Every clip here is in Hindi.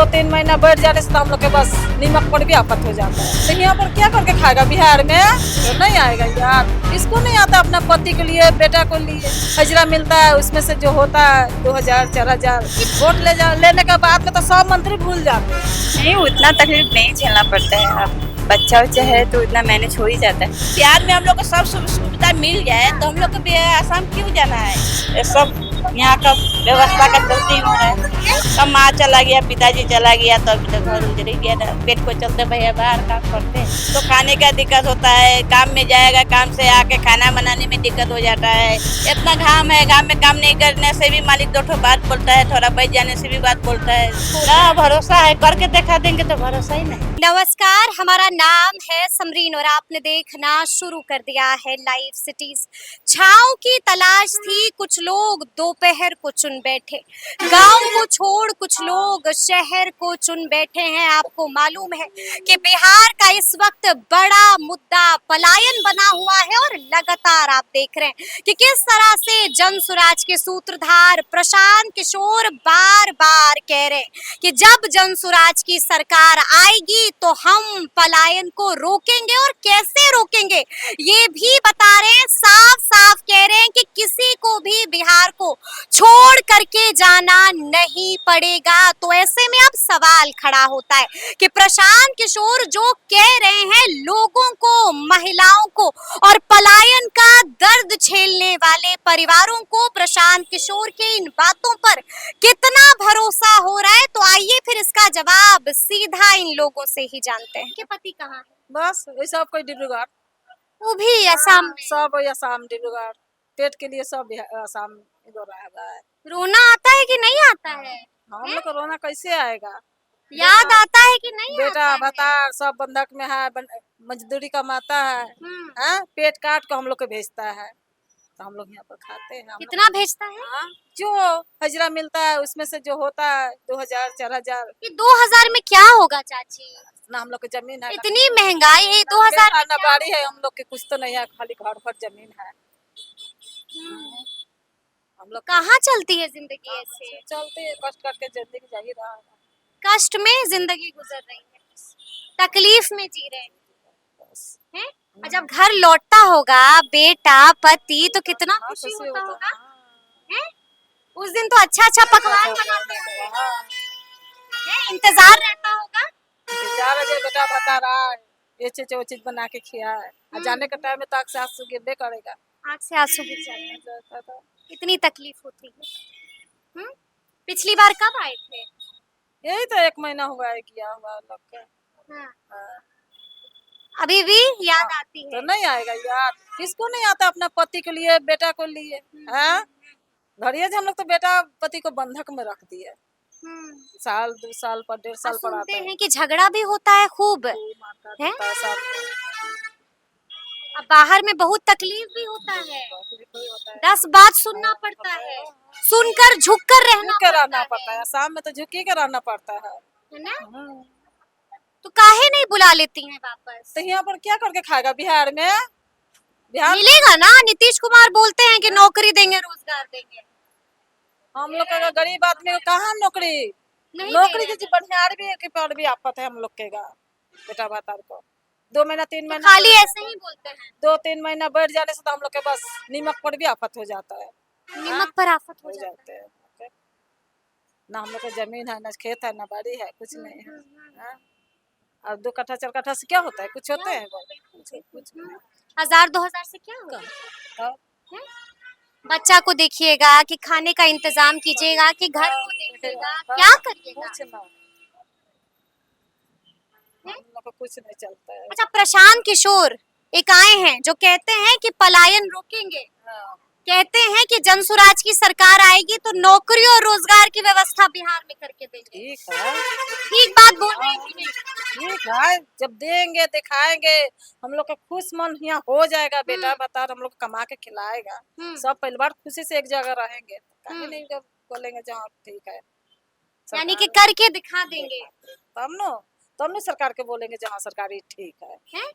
2-3 महीना बैठ जाने से तो हम लोग के बस नीमक पर भी आफत हो जाता है। तो यहाँ पर क्या करके खाएगा बिहार में? तो नहीं आएगा यार। इसको नहीं आता अपना पति के लिए, बेटा को लिए हजरा मिलता है, उसमें से जो होता है 2000-4000 वोट लेने के बाद में तो सब मंत्री भूल जाते हैं। नहीं, उतना तकलीफ नहीं झेलना पड़ता है। अब बच्चा उच्चा है तो उतना मैनेज हो ही जाता है। बिहार में हम लोग को सब सुविधा मिल जाए तो हम लोग को आसाम क्यों जाना है? ये सब यहाँ का व्यवस्था का गलती हो रहा है। कब माँ चला गया, पिताजी चला गया तो अभी तक घर उजड़ गया ना। पेट को चलते भैया बाहर काम करते हैं तो खाने का दिक्कत होता है। काम में जाएगा, काम से आके खाना बनाने में दिक्कत हो जाता है। इतना घाम है, घाम में काम नहीं करने से भी मालिक दो ठो बात बोलता है, थोड़ा बैठ जाने से भी बात बोलता है। ना भरोसा है, करके दिखा देंगे तो भरोसा ही नहीं। नमस्कार, हमारा नाम है समरीन और आपने देखना शुरू कर दिया है लाइव सिटीज। छांव की तलाश थी, कुछ लोग दोपहर को चुन बैठे। गांव को छोड़ कुछ लोग शहर को चुन बैठे हैं। आपको मालूम है कि बिहार का इस वक्त बड़ा मुद्दा पलायन बना हुआ है और लगातार आप देख रहे हैं कि किस तरह से जन स्वराज के सूत्रधार प्रशांत किशोर बार बार कह रहे हैं कि जब जन स्वराज की सरकार आएगी तो हम पलायन को रोकेंगे। और कैसे रोकेंगे ये भी बता रहे हैं, साफ साफ कह रहे हैं कि किसी को भी बिहार को छोड़ करके जाना नहीं पड़ेगा। तो ऐसे में अब सवाल खड़ा होता है कि प्रशांत किशोर जो कह रहे हैं लोगों को, महिलाओं को और पलायन का दर्द झेलने वाले परिवारों को, प्रशांत किशोर के इन बातों पर कितना भरोसा हो रहा है? तो आइए फिर इसका जवाब सीधा इन लोगों से ही जानते हैं। कि पति कहाँ है? बस वैसा आप कोई डिब्रूगढ़, वो भी असम में। सब असम डिब्रूगढ़, पेट के लिए सब असम इधर आया है। रोना आता है कि नहीं आता है? हम लोग को रोना कैसे आएगा? याद आता है कि नहीं बेटा आता है? बता, सब बंधक में है, मजदूरी कमाता है, पेट काट को हम लोग को भेजता है तो हम लोग यहाँ पर खाते हैं। कितना भेजता है? जो हजरा मिलता है उसमें से जो होता है 2000-4000। ये 2000 में क्या होगा चाची? ना हम लोग की जमीन है, इतनी महंगाई है, 2000 में ना क्या? बाड़ी है, हम लोग के कुछ तो नहीं है, खाली घर पर जमीन है। हम लोग कहाँ चलती है जिंदगी ऐसे? चलते हैं, कष्ट करके जिंदगी जा ही रहा है। कष्ट में जिंदगी गुजर रही है, तकलीफ में जी रहे हैं। और जब घर लौटता होगा बेटा, पति, तो कितना खुशी होता होगा। हैं? उस दिन तो अच्छा अच्छा पकवान बनाते होंगे, इंतजार रहता होगा। इंतजार है, बेटा बता रहा है ये चीज वो चीज बना के खिया है। जाने के टाइम में तो आँख से आंसू गिरबे करेगा। आँख से आंसू गिर जाते हैं, इतनी तकलीफ होती है। पिछली बार कब आए थे? यही तो 1 महीना हुआ है, किया हुआ लोग के। हाँ। अभी भी याद आती है? तो नहीं आएगा यार, किसको नहीं आता अपना पति के लिए, बेटा को लिए। हाँ, घरिये हम लोग तो बेटा पति को बंधक में रख दिए। साल 2 साल पर 1.5 साल पर सुनते हैं कि झगड़ा भी होता है खूब, है? अब बाहर में बहुत तकलीफ भी होता है, 10 बात सुनना पड़ता है, सुनकर झुककर रहना पड़ता है। शाम में तो झुकी के रहना पड़ता है ना? तो काहे नहीं बुला लेती हैं वापस? तो यहाँ पर क्या करके खाएगा बिहार में? बिहार मिलेगा ना, नीतीश कुमार बोलते हैं कि नौकरी देंगे, रोजगार देंगे। हम लोग का गरीब आदमी को कहाँ नौकरी की बढ़ियार भी के पर भी आफत है हम लोग के बेटा भातार को। 2 महीना 3 महीना खाली ऐसे ही बोलते हैं। 2-3 महीना बैठ जाने से तो हम लोग के बस नीमक पर भी आफत हो जाता है। नीमक पर आफत हो जाते हैं। ना हम लोग को जमीन है, ना खेत है, ना बाड़ी है, कुछ नहीं है। अब 2 कट्ठा 4 कट्ठा से क्या होता है? कुछ होते हैं? कुछ 1000-2000 से क्या होगा? बच्चा को देखिएगा कि खाने का इंतजाम कीजिएगा कि घर को देखिएगा, क्या करिएगा? कुछ नहीं चलता है। अच्छा, प्रशांत किशोर एक आए हैं जो कहते हैं कि पलायन रोकेंगे। कहते हैं कि जन स्वराज की सरकार आएगी तो नौकरी और रोजगार की व्यवस्था बिहार में करके देंगे। ठीक है, ठीक बात बोल रहे हैं कि नहीं? ठीक है, जब देंगे दिखाएंगे हम लोग का खुश मन यहाँ हो जाएगा। बेटा बता, हम लोग कमा के खिलाएगा, सब परिवार खुशी से एक जगह रहेंगे। कहीं नहीं जब बोलेंगे जहाँ ठीक है, यानी कि करके दिखा देंगे तब न सरकार के बोलेंगे जहाँ सरकारी ठीक है।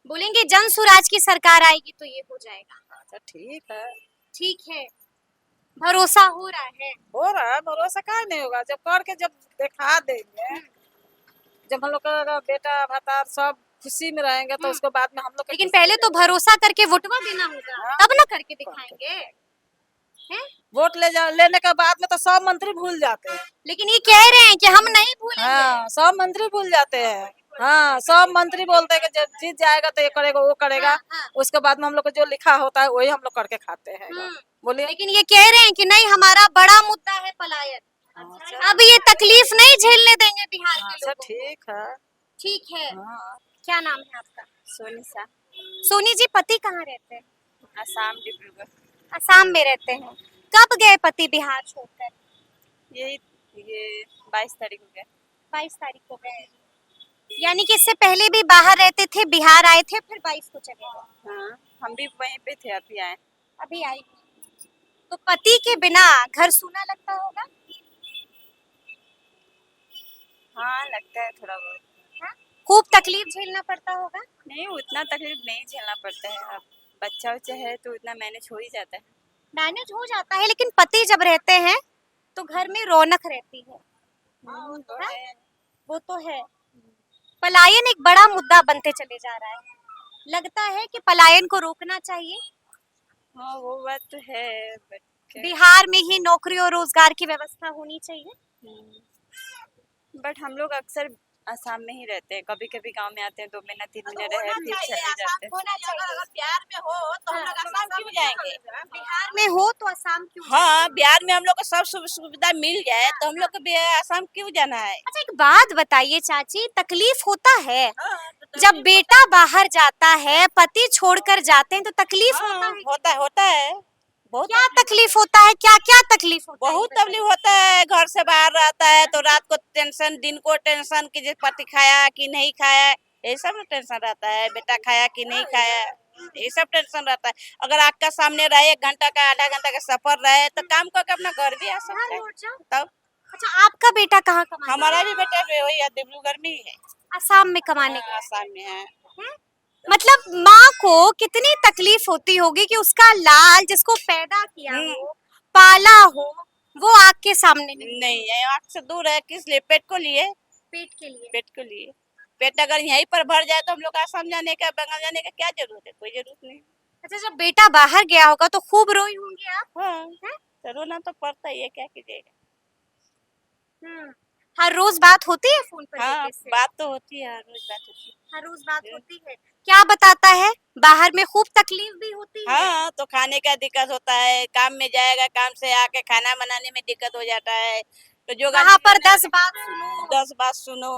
बोलेंगे जन स्वराज की सरकार आएगी तो ये हो जाएगा। अच्छा ठीक है, ठीक है। भरोसा हो रहा है? हो रहा है भरोसा, क्या नहीं होगा जब करके जब दिखा देंगे, जब हम लोग का बेटा भतार सब खुशी में रहेंगे तो उसके बाद में हम लोग लेकिन पहले तो भरोसा करके वोटवा देना होगा, हाँ। तब ना करके दिखाएंगे। हैं? वोट लेने के बाद में तो सब मंत्री भूल जाते हैं। लेकिन ये कह रहे हैं कि हम नहीं भूलेंगे। हाँ, सब मंत्री भूल जाते हैं। हाँ, सब मंत्री बोलते हैं कि जब जीत जाएगा तो ये करेगा वो करेगा, हाँ, हाँ। उसके बाद में हम लोग को जो लिखा होता है वही हम लोग करके खाते हैं। बोलिए। लेकिन ये कह रहे हैं कि नहीं, हमारा बड़ा मुद्दा है पलायन, अब ये तकलीफ नहीं झेलने देंगे बिहार के अच्छा लोगों को। ठीक है। ठीक है। हाँ। क्या नाम है आपका? सोनिसा, सोनी जी, पति कहाँ रहते हैं? असम, डिब्रूगढ़। असम में रहते हैं। कब गए पति बिहार छोड़कर? ये 22 तारीख को गया। 22 तारीख को गए। यानी कि इससे पहले भी बाहर रहते थे, बिहार आए थे, फिर 22 को चले गए। हाँ, हम भी वहीं पे थे, अभी आए। अभी आई। तो पति के बिना घर सूना लगता होगा? हाँ, लगता है थोड़ा बहुत। हाँ? खूब तकलीफ झेलना पड़ता होगा? नहीं, उतना तकलीफ नहीं झेलना पड़ता है। अब बच्चा उच्चा है तो उतना मैनेज हो ही जाता है। मैनेज हो जाता है, लेकिन पति जब रहते हैं तो घर में रौनक रहती है। वो तो हाँ? है। वो तो है। पलायन एक बड़ा मुद्दा बनते चले जा रहा है। लगता है कि पलायन को रोकना चाहिए। हाँ, वो बात तो है, बिहार में ही नौकरी और रोजगार की व्यवस्था होनी चाहिए। बट हम लोग अक्सर असम में ही रहते हैं। कभी कभी गांव में आते हैं, 2 महीना 3 महीने रहे फिर चले जाते हैं। होना चाहिए। अगर बिहार में हो तो हम लोग असम क्यों जाएंगे? बिहार में हो तो असम क्यों? हाँ, बिहार में हम लोग को सब सुविधा मिल जाए तो हम लोग को असम क्यों जाना है? अच्छा, एक बात बताइए चाची, तकलीफ होता है जब बेटा बाहर जाता है, पति छोड़कर जाते हैं तो तकलीफ होता है? होता है बहुत क्या तकलीफ होता है? क्या क्या तकलीफ होता है? बहुत तकलीफ होता है। घर से बाहर रहता है तो रात को टेंशन, दिन को टेंशन कि पति खाया कि नहीं खाया, ये सब टेंशन रहता है। बेटा खाया कि नहीं खाया, ये सब टेंशन रहता है। अगर आपका सामने रहे 1 घंटा का, आधा घंटा का सफर रहे तो काम करके अपना घर भी आ सकता है। लौट जाओ। तब अच्छा, आपका बेटा कहाँ कमाता है? हमारा भी बेटा वही है, डिब्रूगढ़ में ही है। असम में कमाने के। आसाम में है। मतलब माँ को कितनी तकलीफ होती होगी कि उसका लाल जिसको पैदा किया हो, पाला हो, वो आग के सामने नहीं है, आँख से दूर है। किस लिए? पेट को लिए। पेट के लिए। पेट को लिए। पेट अगर यहीं पर भर जाए तो हम लोग आसाम जाने का, बंगाल जाने का क्या जरूरत है? कोई जरूरत नहीं। अच्छा, जब बेटा बाहर गया होगा तो खूब रोई होंगी आप? हाँ, हैं? तो रोना तो पड़ता ही है, क्या कीजिएगा। हर रोज बात होती है फोन पर हाँ, बेटे से? बात तो होती है, हर रोज बात होती है। हर रोज बात होती है। क्या बताता है? बाहर में खूब तकलीफ भी होती है। हाँ, तो खाने का दिक्कत होता है। काम में जाएगा, काम से आके खाना बनाने में दिक्कत हो जाता है। तो जो वहाँ पर 10 बात सुनो, 10 बात सुनो,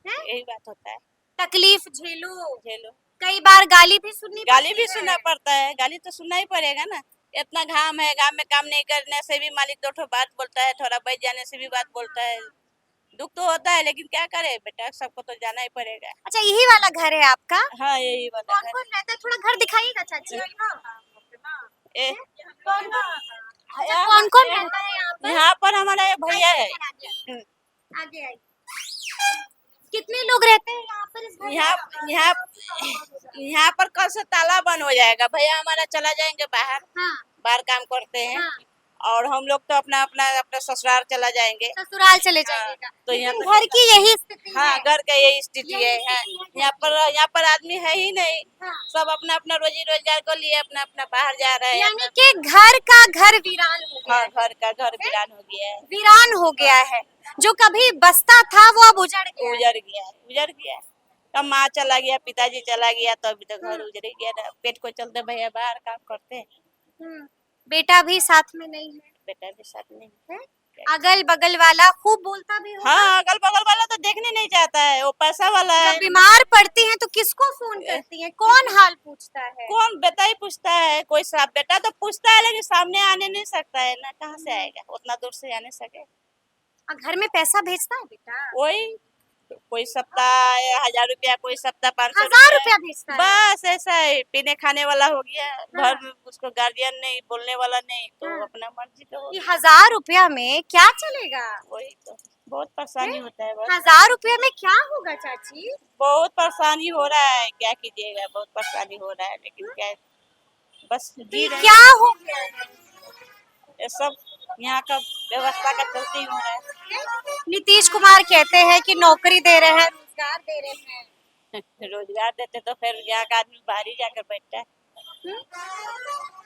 हैं? यही बात होता है। तकलीफ झेलो, झेलो। कई बार गाली भी सुननी गाली पड़ती भी है। सुनना पड़ता है। गाली तो सुनना ही पड़ेगा ना। इतना घाम है, घाम में काम नहीं करने से भी मालिक 2 ठो बात बोलता है, थोड़ा बैठ जाने से भी बात बोलता है। दुख तो होता है, लेकिन क्या करे बेटा, सबको तो जाना ही पड़ेगा। अच्छा, यही वाला घर है आपका? हाँ, यही वाला कौन है। कौन रहता है? थोड़ा घर दिखाइएगा चाची। ए, कौन कौन रहता है यहाँ पर? यहाँ पर हमारा एक भैया है। आगे आइए। कितने लोग रहते हैं यहाँ पर इस घर में? यहाँ पर कल से ताला बंद हो जाएगा। भैया हमारा चला जाएंगे बाहर, हाँ, बाहर काम करते हैं। हाँ। और हम लोग तो अपना ससुराल चला जाएंगे। ससुराल चले जाइएगा। तो यहाँ लेकिन पर घर की यही स्थिति हाँ, है। घर का यही स्थिति यही है। स्थिति है। यहाँ पर आदमी है ही नहीं। हाँ। सब अपना अपना रोजी रोजगार को लिए अपना अपना बाहर जा रहे हैं। यानी कि घर का घर वीरान हो गया हाँ, है। घर का घर वीरान हो गया है। वीरान हो गया है। जो कभी बसता था वो अब उजड़ गया है। उजड़ गया। अब माँ चला गया, पिताजी चला गया, तो अभी तो घर उजड़ गया ना। पेट को चलते भैया बाहर काम करते हैं। बेटा भी साथ में नहीं है। बेटा भी साथ नहीं है? अगल बगल वाला खूब बोलता भी होगा। हाँ, अगल बगल वाला तो देखने नहीं चाहता है। वो पैसा वाला है। जब बीमार पड़ती हैं तो किसको फोन करती हैं? कौन हाल पूछता है? कौन बेटा ही पूछता है? कोई साहब बेटा तो पूछता है, लेकिन सामने आने नहीं सकता है ना। कहाँ से आएगा? उतना दूर से आने सके। घर में पैसा भेजता है बेटा? वही कोई सप्ताह 1000 रुपया, कोई सप्ताह 500 1000 रुपया भेजता है? बस ऐसा है। पीने खाने वाला हो गया। घर में उसको गार्जियन नहीं, बोलने वाला नहीं, तो अपना मर्जी का हो ये गया। 1000 रुपया में क्या चलेगा? वही तो बहुत परेशानी होता है। बस 1000 रुपया में क्या होगा चाची? बहुत परेशानी हो रहा है, क्या कीजिएगा। बहुत परेशानी हो रहा है, लेकिन क्या बस जी रहे हैं। क्या हो गया है? ये सब यहाँ का व्यवस्था का चलते ही हो रहा है। नीतीश कुमार कहते हैं कि नौकरी दे रहे हैं, रोजगार दे रहे हैं। रोजगार देते तो फिर यहाँ का आदमी बाहर ही जाकर बैठता है।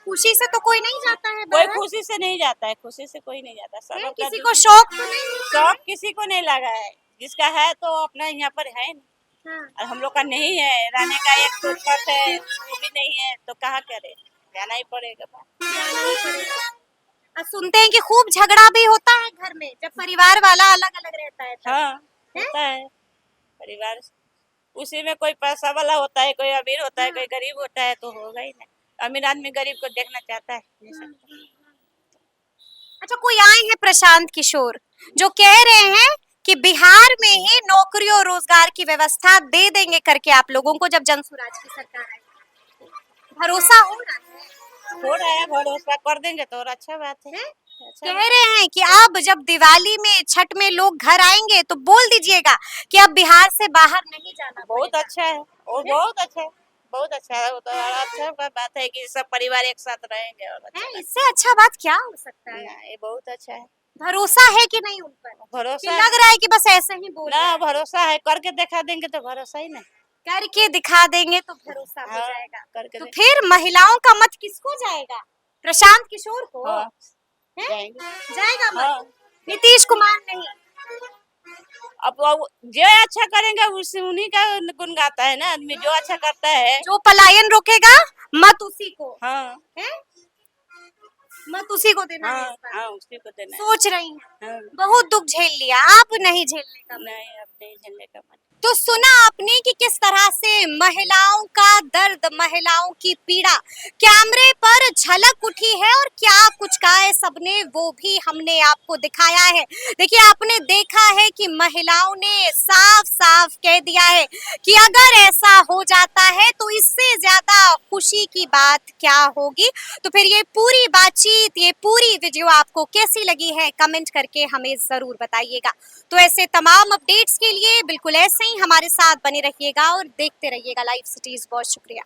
खुशी से तो कोई नहीं जाता है कोई बाहर। खुशी से नहीं जाता है, खुशी से कोई नहीं जाता। सब हैं? अपना किसी को शौक तो नहीं होता है? शौक किसी को नहीं लगा है, जिसका है तो अपना यहाँ पर है नहीं। हाँ। और हम लोग का नहीं है, रहने का एक फुटपाथ है वो भी नहीं है, तो कहाँ करे, जाना ही पड़ेगा बाहर। सुनते हैं कि खूब झगड़ा भी होता है घर में जब परिवार वाला अलग अलग रहता है तब। हाँ होता है परिवार, उसी में कोई पैसा वाला होता है, कोई अमीर होता है, कोई गरीब होता है, तो होगा ही ना। अमीर आदमी गरीब को देखना चाहता है, नहीं सकता। अच्छा, कोई आए हैं प्रशांत किशोर जो कह रहे हैं कि बिहार में ही नौकरी और रोजगार की व्यवस्था दे देंगे करके आप लोगों को जब जनसुराज की सरकार आएगी। भरोसा हो रहा है? हो रहा है, भरोसा कर देंगे तो और अच्छा बात है। अच्छा कह रहे हैं कि अब जब दिवाली में छठ में लोग घर आएंगे तो बोल दीजिएगा कि अब बिहार से बाहर नहीं जाना। बहुत अच्छा है, और बहुत अच्छा है, बहुत अच्छा है। वो तो अच्छा बात है कि सब परिवार एक साथ रहेंगे। और अच्छा इससे अच्छा बात क्या हो सकता है? ये बहुत अच्छा है। भरोसा है कि नहीं उन पर? भरोसा लग रहा है कि बस ऐसे ही बोल रहे ना, हैं। भरोसा है, करके दिखा देंगे तो भरोसा ही नहीं। करके दिखा देंगे तो भरोसा हो हाँ, जाएगा। करके तो फिर महिलाओं का मत किसको जाएगा? प्रशांत किशोर को? हाँ, हैं? जाएंगे। जाएगा मत? हाँ। नीतीश कुमार नहीं? अब वो जो अच्छा करेंगे उसी उन्हीं का गुण गाता है ना आदमी, जो अच्छा करता है। जो पलायन रोकेगा मत उसी को। हाँ हैं? मत उसी को देना है हाँ इस बार। हाँ, उसी को देना है। सोच रही हैं। हाँ, बहुत दुख झेल लिया, आप नहीं झेलने का मन। नहीं अब नहीं झेलने का मन। तो सुना आपने कि किस तरह से महिलाओं का दर्द, महिलाओं की पीड़ा कैमरे पर झलक उठी है और क्या कुछ कहा है सबने, वो भी हमने आपको दिखाया है। देखिए, आपने देखा है कि महिलाओं ने साफ साफ कह दिया है कि अगर ऐसा हो जाता है तो इससे ज्यादा खुशी की बात क्या होगी। तो फिर ये पूरी बातचीत, ये पूरी वीडियो आपको कैसी लगी है, कमेंट करके हमें जरूर बताइएगा। तो ऐसे तमाम अपडेट्स के लिए बिल्कुल ऐसे ही हमारे साथ बने रहिएगा और देखते रहिएगा लाइव सिटीज। बहुत शुक्रिया।